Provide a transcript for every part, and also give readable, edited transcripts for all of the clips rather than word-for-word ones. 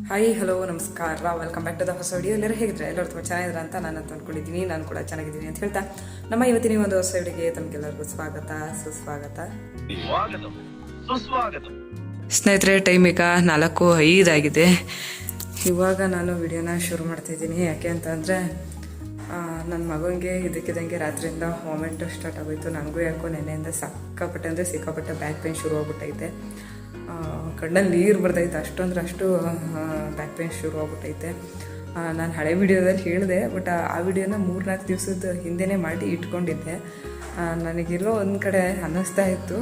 Hi hello ನಮಸ್ಕಾರ, welcome back to the ಹೊಸ video. ಎಲ್ಲರೂ ಹೇಗಿದ್ರೆ ಎಲ್ಲರೂ ತುಂಬ ಚೆನ್ನಾಗಿದ್ರೆ ಅಂತ ನಾನು ಅಂದ್ಕೊಂಡಿದ್ದೀನಿ. ನಾನು ಕೂಡ ಚೆನ್ನಾಗಿದ್ದೀನಿ ಅಂತ ಹೇಳ್ತಾ ನಮ್ಮ ಇವತ್ತಿನ ಒಂದು ಹೊಸ ವಿಡಿಯೋಗೆ ತಮಗೆಲ್ಲರಿಗೂ ಸ್ವಾಗತ ಸುಸ್ವಾಗತ. ಸ್ನೇಹಿತರೆ, ಟೈಮ್ ಈಗ 4:05 ಆಗಿದೆ. ಇವಾಗ ನಾನು ವಿಡಿಯೋನ ಶುರು ಮಾಡ್ತಾಯಿದ್ದೀನಿ. ಯಾಕೆ ಅಂತಂದರೆ ನನ್ನ ಮಗನಿಗೆ ಇದಕ್ಕಿದ್ದಂಗೆ ರಾತ್ರಿಯಿಂದ ವಾಮಿಟ್ ಸ್ಟಾರ್ಟ್ ಆಗೋಯ್ತು. ನನಗೂ ಯಾಕೋ ನೆನೆಯಿಂದ ಸಿಕ್ಕಾಪಟ್ಟೆ ಬ್ಯಾಕ್ ಪೇನ್ ಶುರು ಆಗ್ಬಿಟ್ಟೈತೆ. ಕಣ್ಣಲ್ಲಿ ನೀರು ಬರ್ತೈತೆ, ಅಷ್ಟು ಬ್ಯಾಕ್ ಪೇನ್ ಶುರು ಆಗ್ಬಿಟ್ಟೈತೆ. ನಾನು ಹಳೆ ವಿಡಿಯೋದಲ್ಲಿ ಹೇಳಿದೆ, ಬಟ್ ಆ ವಿಡಿಯೋನ 3-4 ದಿವಸದ ಹಿಂದೆನೇ ಮಾಡಿ ಇಟ್ಕೊಂಡಿದ್ದೆ. ನನಗೆಲ್ಲೋ ಒಂದು ಕಡೆ ಅನ್ನಿಸ್ತಾ ಇತ್ತು,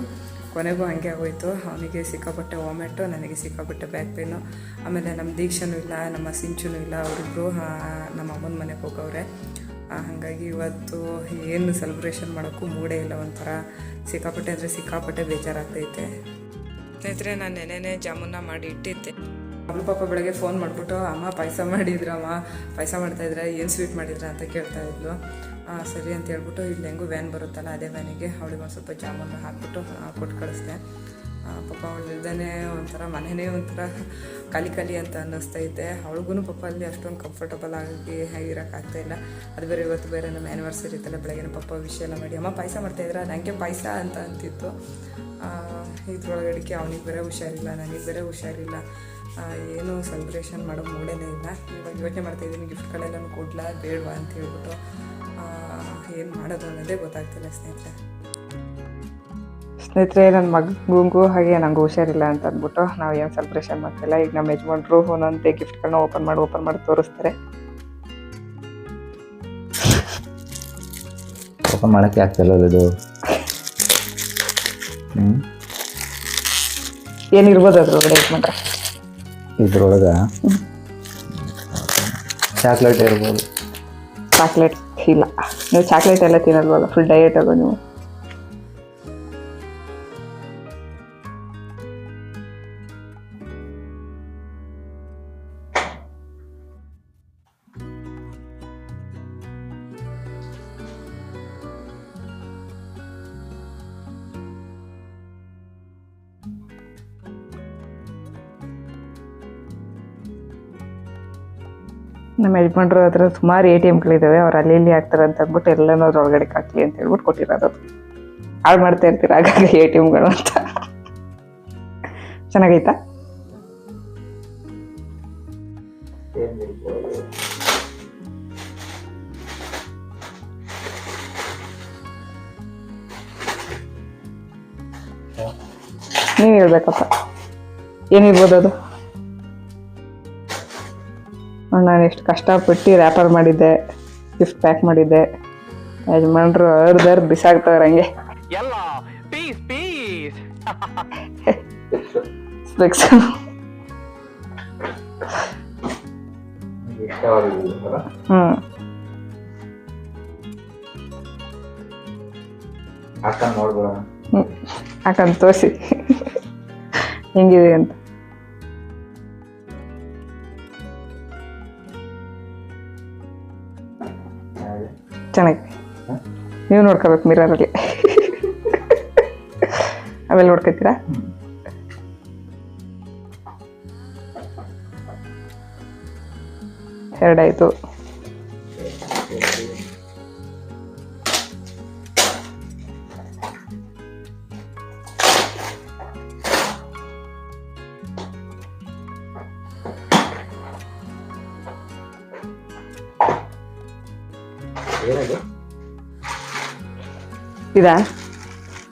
ಕೊನೆಗೂ ಹಾಗೆ ಆಗೋಯ್ತು. ಅವನಿಗೆ ಸಿಕ್ಕಾಪಟ್ಟೆ ವಾಮಿಟು, ನನಗೆ ಸಿಕ್ಕಾಪಟ್ಟೆ ಬ್ಯಾಕ್ ಪೇನು. ಆಮೇಲೆ ನಮ್ಮ ದೀಕ್ಷನೂ ಇಲ್ಲ, ನಮ್ಮ ಸಿಂಚನೂ ಇಲ್ಲ, ಅವರಿಬ್ಬರು ನಮ್ಮ ಅಮ್ಮನ ಮನೆಗೆ ಹೋಗವ್ರೆ. ಹಾಗಾಗಿ ಇವತ್ತು ಏನು ಸೆಲೆಬ್ರೇಷನ್ ಮಾಡೋಕ್ಕೂ ಮೂಡೇ ಇಲ್ಲ. ಒಂಥರ ಸಿಕ್ಕಾಪಟ್ಟೆ ಬೇಜಾರಾಗ್ತೈತೆ. ಸ್ನೇಹಿತರೆ, ನಾನು ನೆನೆನೇ ಜಾಮೂನ ಮಾಡಿ ಇಟ್ಟಿದ್ದೆ. ಮಗಳು ಪಾಪ ಬೆಳಗ್ಗೆ ಫೋನ್ ಮಾಡಿಬಿಟ್ಟು, ಅಮ್ಮ ಪಾಯಸ ಮಾಡ್ತಾಯಿದ್ರೆ ಏನು ಸ್ವೀಟ್ ಮಾಡಿದ್ರ ಅಂತ ಕೇಳ್ತಾ ಇದ್ಲು. ಸರಿ ಅಂತ ಹೇಳ್ಬಿಟ್ಟು ಇಲ್ಲಿ ಹೆಂಗೂ ವ್ಯಾನ್ ಬರುತ್ತಲ್ಲ, ಅದೇ ವ್ಯಾನಿಗೆ ಅವಳಿಗೆ ಒಂದು ಸ್ವಲ್ಪ ಜಾಮೂನು ಹಾಕ್ಬಿಟ್ಟು ಕೊಟ್ಟು ಕಳಿಸ್ದೆ. ಪಾಪ ಅವಳಿಲ್ದೇ ಒಂಥರ ಮನೆಯೇ ಒಂಥರ ಖಾಲಿ ಅಂತ ಅನ್ನಿಸ್ತೈತೆ. ಅವಳಿಗೂ ಪಾಪ ಅಲ್ಲಿ ಅಷ್ಟೊಂದು ಕಂಫರ್ಟಬಲ್ ಆಗಿ ಇರೋಕ್ಕಾಗ್ತಾಯಿಲ್ಲ. ಅದು ಇವತ್ತು ಬೇರೆ ನಮ್ಮ ಆ್ಯನಿವರ್ಸರಿ ಇತ್ತಲ್ಲ, ಬೆಳಗ್ಗೆ ಪಾಪ ವಿಷಯ ಎಲ್ಲ ಮಾಡಿ, ಅಮ್ಮ ಪಾಯಸ ಮಾಡ್ತಾಯಿದ್ರ, ನನಗೆ ಪಾಯಸ ಅಂತ ಅಂತಿತ್ತು. ಇದ್ರೊಳಗಡಿಕೆ ಅವನಿಗೆ ಬೇರೆ ಹುಷಾರಿಲ್ಲ, ನನಗೆ ಬೇರೆ ಹುಷಾರಿಲ್ಲ. ಏನೂ ಸೆಲೆಬ್ರೇಷನ್ ಮಾಡೋ ಮೂಡೇ ಇಲ್ಲ. ಇವಾಗ ಯೋಚನೆ ಮಾಡ್ತಾಯಿದ್ದೀನಿ, ಗಿಫ್ಟ್ಗಳೆಲ್ಲನೂ ಕೊಡ್ಲಾ ಬೇಡವಾ ಅಂತ ಹೇಳ್ಬಿಟ್ಟು ಏನು ಮಾಡೋದು ಅನ್ನೋದೇ ಗೊತ್ತಾಗ್ತಿಲ್ಲ. ಸ್ನೇಹಿತರೆ, ನನ್ನ ಮಗನಿಗೂ ಹಾಗೆ ನನಗೂ ಹುಷಾರಿಲ್ಲ ಅಂತ ಅಂದ್ಬಿಟ್ಟು ನಾವು ಏನು ಸೆಲೆಬ್ರೇಷನ್ ಮಾಡ್ತಿಲ್ಲ. ಈಗ ನಮ್ಮ ಯಜಮಾನ್ರು ಒಂದೊಂದೇ ಗಿಫ್ಟ್ಗಳನ್ನ ಓಪನ್ ಮಾಡಿ ತೋರಿಸ್ತಾರೆ. ಓಪನ್ ಮಾಡೋಕ್ಕೆ ಆಗ್ತಿಲ್ಲ. ಇದು ಏನಿರ್ಬೋದು ಅದ್ರೊಳಗಡೆ ಯಜಮಾನ್ರೆ? ಇದ್ರೊಳಗೆ ಚಾಕ್ಲೇಟ್ ಇರ್ಬೋದು. ಚಾಕ್ಲೇಟ್ ಇಲ್ಲ, ನೀವು ಚಾಕ್ಲೇಟ್ ಎಲ್ಲ ತಿನ್ನಲ್ವಲ್ಲ, ಫುಲ್ ಡಯಟ್ ಆಗೋ ನೀವು. ನಮ್ಮ ಯಜಮಾನ್ರು ಹತ್ರ ಸುಮಾರು ATMಗಳಿದ್ದಾವೆ, ಅವ್ರು ಅಲ್ಲಿ ಹಾಕ್ತಾರೆ ಅಂತ ಅಂದ್ಬಿಟ್ಟು ಎಲ್ಲನೂ ಅದ್ರೊಳಗಡೆ ಹಾಕ್ಲಿ ಅಂತ ಹೇಳ್ಬಿಟ್ಟು ಕೊಟ್ಟಿರೋದು. ಹಾಳು ಮಾಡ್ತಾ ಇರ್ತೀರ ಆಗಾಗ ATMಗಳು ಅಂತ. ಚೆನ್ನಾಗೈತಾ? ನೀವು ಹೇಳ್ಬೇಕಪ್ಪ, ಏನಿರ್ಬೋದು ಅದು? ನಾನು ಎಷ್ಟು ಕಷ್ಟಪಟ್ಟು ರ್ಯಾಪರ್ ಮಾಡಿದ್ದೆ, ಗಿಫ್ಟ್ ಪ್ಯಾಕ್ ಮಾಡಿದ್ದೆ. ಯಜಮಾನ್ರು ಅರ್ಧರ್ ಬಿಸಾಕ್ತವ್ರೆ ಹಂಗೆ. ಹಾಕಂತ ತೋರಿಸಿ ಹೆಂಗಿದೆ ಅಂತ. ಚೆನ್ನಾಗಿ ನೀವು ನೋಡ್ಕೋಬೇಕು ಮಿರರಲ್ಲಿ. ಆಮೇಲೆ ನೋಡ್ಕೊತೀರಾ? ಎರಡಾಯ್ತು.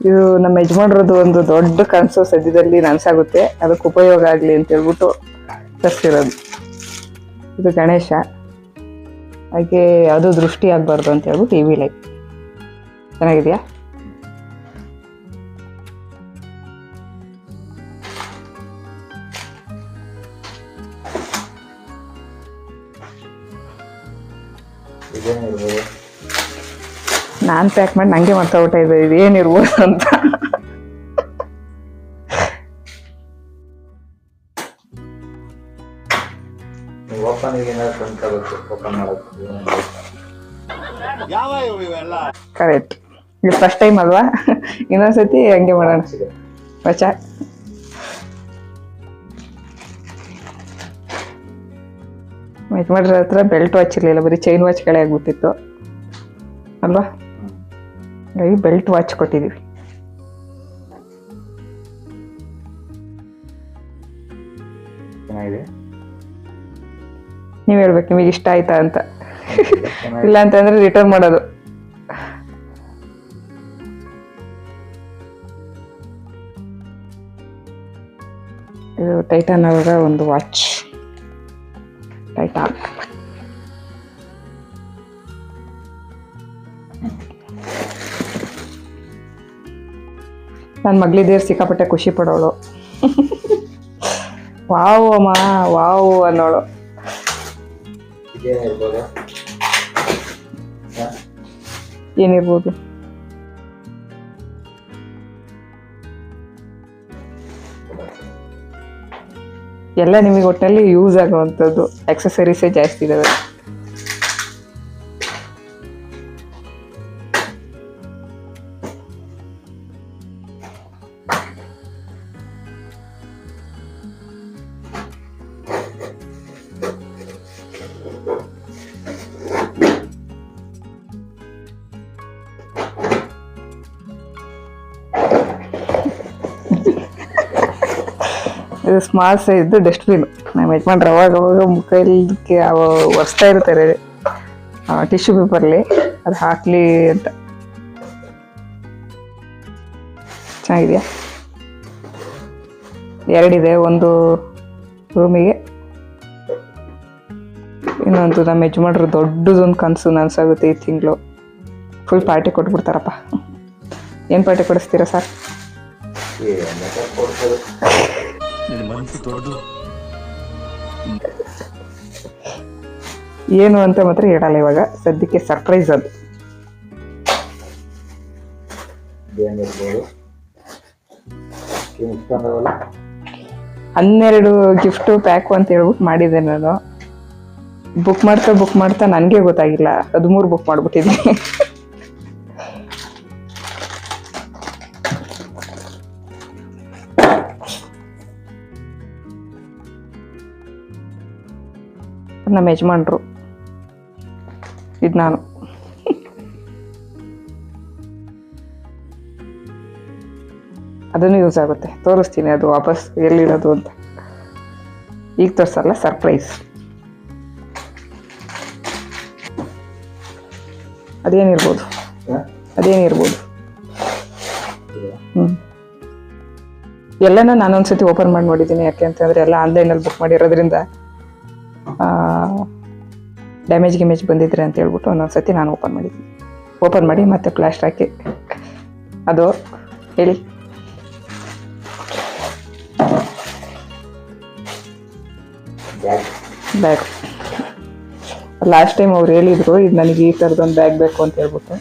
ಇದು ನಮ್ಮ ಯಜಮಾನ್ರದ್ದು ಒಂದು ದೊಡ್ಡ ಕನಸು ಸದ್ಯದಲ್ಲಿ ನನಸಾಗುತ್ತೆ, ಅದಕ್ಕೆ ಉಪಯೋಗ ಆಗಲಿ ಅಂತ ಹೇಳ್ಬಿಟ್ಟು ತರಿಸಿರೋದು. ಇದು ಗಣೇಶ, ಹಾಗೆ ಅದು ದೃಷ್ಟಿ ಆಗಬಾರ್ದು ಅಂತ ಹೇಳ್ಬಿಟ್ಟು TV ಲೈಟ್. ಚೆನ್ನಾಗಿದೆಯಾ? ನಾನು ಪ್ಯಾಕ್ ಮಾಡಿ ನಂಗೆ ಮಾಡ್ತಾ ಇದ್ದೆ ಇದು ಏನಿರ್ಬೋದು ಅಂತ. ಕರೆಕ್ಟ್, ಇದು ಫಸ್ಟ್ ಟೈಮ್ ಅಲ್ವಾ, ಇನ್ನೊಂದ್ಸತಿ ಹಂಗೆ ಮಾಡೋಣ ಮಚ್ಚ. ಯಜಮಾನ್ರ ಹತ್ರ ಬೆಲ್ಟ್ ವಾಚ್ ಇರಲಿಲ್ಲ, ಬರೀ ಚೈನ್ ವಾಚ್ಗಳೇ ಆಗ್ಬಿಟ್ಟಿತ್ತು ಅಲ್ವಾ. ಹಾಗಾಗಿ ಬೆಲ್ಟ್ ವಾಚ್ ಕೊಟ್ಟಿದ್ದೀವಿ. ಚೆನ್ನಾಗಿದೆ. ನೀವು ಹೇಳ್ಬೇಕು ನಿಮಗೆ ಇಷ್ಟ ಆಯ್ತಾ ಅಂತ. ಇಲ್ಲ ಅಂತಂದ್ರೆ ರಿಟರ್ನ್ ಮಾಡೋದು. ಇದು ಟೈಟಾನ್ ಅವರ ಒಂದು ವಾಚ್. ಟೈಟಾನ್ ನನ್ನ ಮಗಳಿದ್ದೇರು ಸಿಕ್ಕಾಪಟ್ಟೆ ಖುಷಿ ಪಡೋಳು. ವಾವ್ ಅಮ್ಮ ವಾವ್ ಅನ್ನೋಳು. ಏನಿರ್ಬೋದು? ಎಲ್ಲ ನಿಮಗೆ ಒಟ್ಟಿನಲ್ಲಿ ಯೂಸ್ ಆಗುವಂಥದ್ದು ಆಕ್ಸೆಸರೀಸೇ ಜಾಸ್ತಿ ಇದಾವೆ. ಇದು ಸ್ಮಾಲ್ ಸೈಜ್ ಡಸ್ಟ್ಬಿನ್. ನಮ್ಮ ಯಜಮಾನ್ರು ಅವಾಗ ಮುಖಕ್ಕೆ ಒರೆಸ್ತಾ ಇರ್ತಾರೆ ಟಿಶ್ಯೂ ಪೇಪರ್ಲಿ, ಅದು ಹಾಕ್ಲಿ ಅಂತ. ಚೆನ್ನಾಗಿದೆಯಾ? ಎರಡಿದೆ, ಒಂದು ರೂಮಿಗೆ, ಇನ್ನೊಂದು ನಮ್ಮ ಯಜಮಾನ್ರು ದೊಡ್ಡದೊಂದು ಕನಸು ನನಸಾಗುತ್ತೆ. ಈ ತಿಂಗಳು ಫುಲ್ ಪಾರ್ಟಿ ಕೊಟ್ಬಿಡ್ತಾರಪ್ಪ. ಏನು ಪಾರ್ಟಿ ಕೊಡಿಸ್ತೀರಾ ಸರ್? ಏನು ಅಂತ ಮಾತ್ರ ಹೇಳಲ್ಲ ಇವಾಗ, ಸದ್ಯಕ್ಕೆ ಸರ್ಪ್ರೈಸ್ ಅದು. ಹನ್ನೆರಡು ಗಿಫ್ಟು ಪ್ಯಾಕು ಅಂತ ಹೇಳ್ಬಿಟ್ಟು ಮಾಡಿದ್ದೆ ನಾನು. ಬುಕ್ ಮಾಡ್ತಾ ನನಗೆ ಗೊತ್ತಾಗಿಲ್ಲ 13 ಬುಕ್ ಮಾಡ್ಬಿಟ್ಟಿದ್ದೀನಿ. ನಮ್ಮ ಯಜಮಾನ್ರು, ಇದು ನಾನು. ಅದನ್ನು ಯೂಸ್ ಆಗುತ್ತೆ, ತೋರಿಸ್ತೀನಿ ಅದು ವಾಪಸ್ ಎಲ್ಲಿರೋದು ಅಂತ. ಈಗ ತೋರಿಸಲ್ಲ, ಸರ್ಪ್ರೈಸ್. ಅದೇನಿರ್ಬೋದು? ಎಲ್ಲನೂ ನಾನೊಂದ್ಸತಿ ಓಪನ್ ಮಾಡಿ ನೋಡಿದ್ದೀನಿ. ಯಾಕೆ ಅಂತಂದರೆ ಎಲ್ಲ ಆನ್ಲೈನಲ್ಲಿ ಬುಕ್ ಮಾಡಿರೋದ್ರಿಂದ ಡ್ಯಾಮೇಜ್ ಬಂದಿದ್ರೆ ಅಂತ ಹೇಳ್ಬಿಟ್ಟು ಒಂದೊಂದ್ಸತಿ ನಾನು ಓಪನ್ ಮಾಡಿ ಮತ್ತೆ ಪ್ಲಾಸ್ಟರ್ ಹಾಕಿ. ಅದು ಹೇಳಿ, ಬ್ಯಾಗ್. ಲಾಸ್ಟ್ ಟೈಮ್ ಅವ್ರು ಹೇಳಿದ್ರು ಇದು ನನಗೆ ಈ ಥರದೊಂದು ಬ್ಯಾಗ್ ಬೇಕು ಅಂತ ಹೇಳ್ಬಿಟ್ಟು.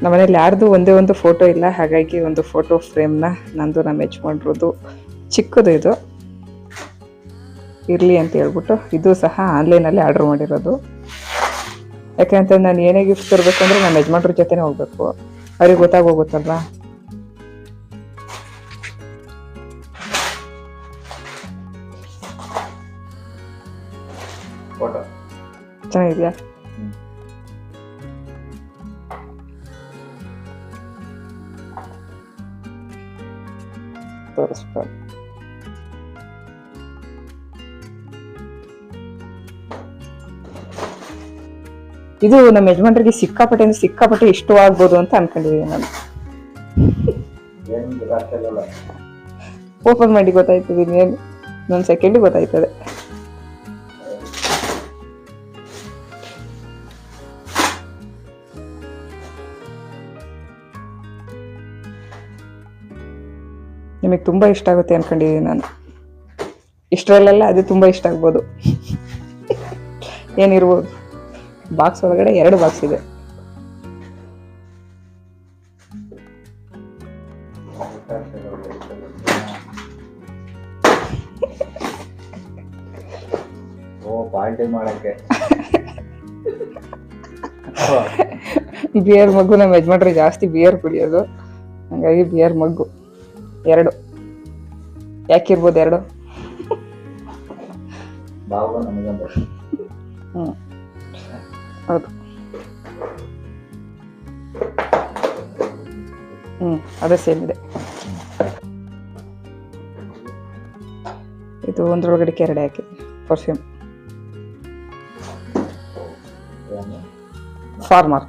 ನಮ್ಮನೇಲಿ ಯಾರ್ದು ಒಂದೇ ಒಂದು ಫೋಟೋ ಇಲ್ಲ, ಹಾಗಾಗಿ ಒಂದು ಫೋಟೋ ಫ್ರೇಮ್ನ ನಂದು ನಮ್ಮ ಯಜಮಾನ್ರದ್ದು ಚಿಕ್ಕದು ಇದು ಇರಲಿ ಅಂತ ಹೇಳ್ಬಿಟ್ಟು ಇದು ಸಹ ಆನ್ಲೈನಲ್ಲಿ ಆರ್ಡ್ರ್ ಮಾಡಿರೋದು. ಯಾಕೆಂತಂದ್ರೆ ನಾನು ಏನೇ ಗಿಫ್ಟ್ ತರಬೇಕು ಅಂದರೆ ನಮ್ಮ ಯಜಮಾನ್ರ ಜೊತೆನೇ ಹೋಗ್ಬೇಕು, ಅವ್ರಿಗೆ ಗೊತ್ತಾಗೋಗುತ್ತಲ್ವ. ಚೆನ್ನಾಗಿದೆಯಾ? ತೋರಿಸ್ಬೋದು. ಇದು ನಮ್ಮ ಯಜಮಾನ್ರಿಗೆ ಸಿಕ್ಕಾಪಟ್ಟೆ ಇಷ್ಟವಾಗ್ಬೋದು ಅಂತ ಅನ್ಕೊಂಡಿದ್ದೀನಿ ನಾನು. ಓಪನ್ ಮಾಡಿ ಗೊತ್ತಾಯ್ತದೆ, ಇನ್ನೇನು ಇನ್ನೊಂದು ಸೆಕೆಂಡ್ ಗೊತ್ತಾಯ್ತದೆ. ನಿಮಗೆ ತುಂಬ ಇಷ್ಟ ಆಗುತ್ತೆ ಅನ್ಕೊಂಡಿದ್ದೀನಿ ನಾನು. ಇಷ್ಟರಲ್ಲೆಲ್ಲ ಅದು ತುಂಬ ಇಷ್ಟ ಆಗ್ಬೋದು. ಏನಿರ್ಬೋದು? ಬಾಕ್ಸ್ ಒಳಗಡೆ 2 ಬಾಕ್ಸ್ ಇದೆ. ಬಿಯರ್ ಮಗ್ಗು. ನಮ್ಮ ಯಜಮಾನ್ರೆ ಜಾಸ್ತಿ ಬಿಯರ್ ಕುಡಿಯೋದು, ಹಾಗಾಗಿ ಬಿಯರ್ ಮಗ್ಗು. 2 ಯಾಕಿರ್ಬೋದು 2? ಬಾವು ನಮಗಂತ ಹ್ಞೂ ಹೌದು. ಅದೇ ಸೇಮ್ ಇದೆ. ಇದು ಒಂದ್ರೊಳಗಡೆ 2 ಹಾಕಿದೆ ಪರ್ಫ್ಯೂಮ್ ಫಾರ್ಮರ್.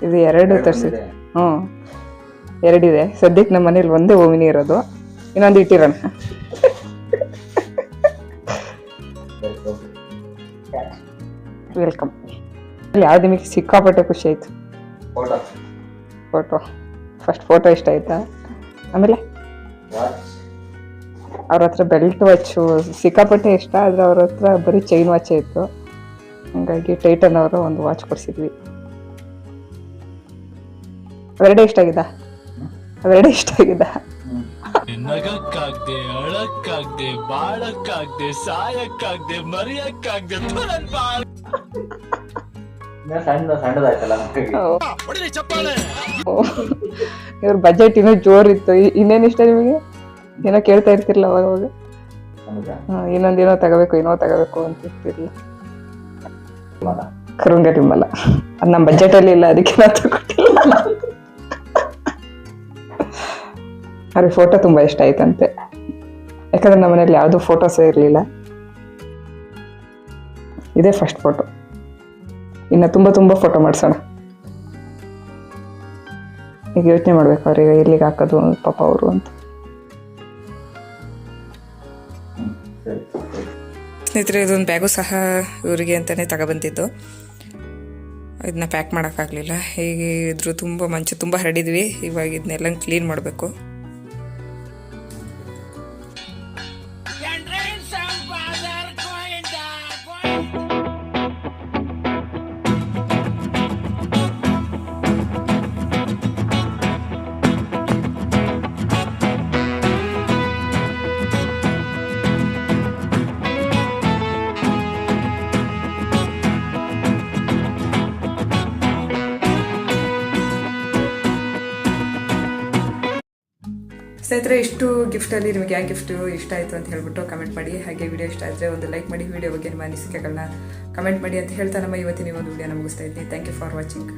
ಇದು 2 ತರಿಸಿದೆ. 2 ಇದೆ ಸದ್ಯಕ್ಕೆ. ನಮ್ಮ ಮನೇಲಿ ಒಂದೇ ಓಮಿನಿ ಇರೋದು, ಇನ್ನೊಂದು ಇಟ್ಟಿರೋಣ. ವೆಲ್ಕಮ್. ಯಾವ್ದು ನಿಮಗೆ ಸಿಕ್ಕಾಪಟ್ಟೆ ಖುಷಿ ಆಯ್ತು? ಫೋಟೋ. ಫಸ್ಟ್ ಫೋಟೋ ಇಷ್ಟ ಆಯ್ತಾ? ಆಮೇಲೆ ಅವ್ರ ಹತ್ರ ಬೆಲ್ಟ್ ವಾಚು ಸಿಕ್ಕಾಪಟ್ಟೆ ಇಷ್ಟ, ಆದರೆ ಅವ್ರ ಹತ್ರ ಬರೀ ಚೈನ್ ವಾಚೇ ಇತ್ತು. ಹಂಗಾಗಿ ಟೈಟನ್ ಅವರು ಒಂದು ವಾಚ್ ಕೊಡಿಸಿದ್ವಿ. ಅವೆರಡೇ ಇಷ್ಟ ಆಗಿದ್ದ. ನಗಕ್ಕಾಗ್ದೆ, ಅಳಕ್ಕಾಗ್ದೆ, ಬಾಳಕ್ಕಾಗ್ದೆ, ಸಾಯಕ್ಕಾಗ್ದೆ, ಮರಿಯಕ್ಕಾಗ್ದೆ. ಸಣ್ಣದಾಯ್ತಲ್ಲ. ಇವ್ರ ಬಜೆಟ್ ಇನ್ನೂ ಜೋರಿತ್ತು. ಇನ್ನೇನು ಇಷ್ಟ ನಿಮಗೆ? ಏನೋ ಕೇಳ್ತಾ ಇರ್ತಿರ್ಲ ಅವಾಗ. ಇನ್ನೊಂದೇನೋ ತಗೋಬೇಕು ಅಂತ ಇರ್ತಿರ್ಲಿಲ್ಲ. ಕರುಂಗ ರಿಮ್ಮಲ್ಲ, ಅದು ನಮ್ಮ ಬಜೆಟಲ್ಲಿ ಇಲ್ಲ, ಅದಕ್ಕೆ ನಾವು ತಗೊಟ್ಟಿಲ್ಲ. ಅವ್ರಿಗೆ ಫೋಟೋ ತುಂಬ ಇಷ್ಟ ಆಯ್ತಂತೆ, ಯಾಕಂದ್ರೆ ನಮ್ಮ ಮನೇಲಿ ಯಾವುದೂ ಫೋಟೋಸೇ ಇರಲಿಲ್ಲ. ಇದೇ ಫಸ್ಟ್ ಫೋಟೋ. ಇನ್ನು ತುಂಬ ಫೋಟೋ ಮಾಡಿಸೋಣ. ಈಗ ಯೋಚನೆ ಮಾಡ್ಬೇಕು ಅವ್ರಿಗೆ ಎಲ್ಲಿಗೆ ಹಾಕೋದು ಪಾಪ ಅವರು ಅಂತ. ಸ್ನೇಹಿತರೆ, ಇದೊಂದು ಬ್ಯಾಗು ಸಹ ಇವರಿಗೆ ಅಂತಲೇ ತಗೊಬಂದಿದ್ದು. ಇದನ್ನ ಪ್ಯಾಕ್ ಮಾಡೋಕ್ಕಾಗಲಿಲ್ಲ. ಹೀಗೆ ಇದ್ರು ತುಂಬ ಮಂಚು ತುಂಬ ಹರಡಿದ್ವಿ. ಇವಾಗ ಇದನ್ನೆಲ್ಲ ಕ್ಲೀನ್ ಮಾಡಬೇಕು. ಸ್ನೇಹಿತರೆ, ಇಷ್ಟು ಗಿಫ್ಟಲ್ಲಿ ನಿಮಗೆ ಯಾವ ಗಿಫ್ಟು ಇಷ್ಟ ಆಯಿತು ಅಂತ ಹೇಳ್ಬಿಟ್ಟು ಕಮೆಂಟ್ ಮಾಡಿ. ಹಾಗೆ ವಿಡಿಯೋ ಇಷ್ಟ ಆದರೆ ಒಂದು ಲೈಕ್ ಮಾಡಿ. ವಿಡಿಯೋ ಬಗ್ಗೆ ನಿಮ್ಮ ಅನಿಸಿಕೆಗಳನ್ನ ಕಮೆಂಟ್ ಮಾಡಿ ಅಂತ ಹೇಳ್ತಾ ನಮ್ಮ ಇವತ್ತಿನ ಒಂದು ವಿಡಿಯೋನ ಮುಗಿಸ್ತಾ ಇದ್ದೀನಿ. Thank you for watching.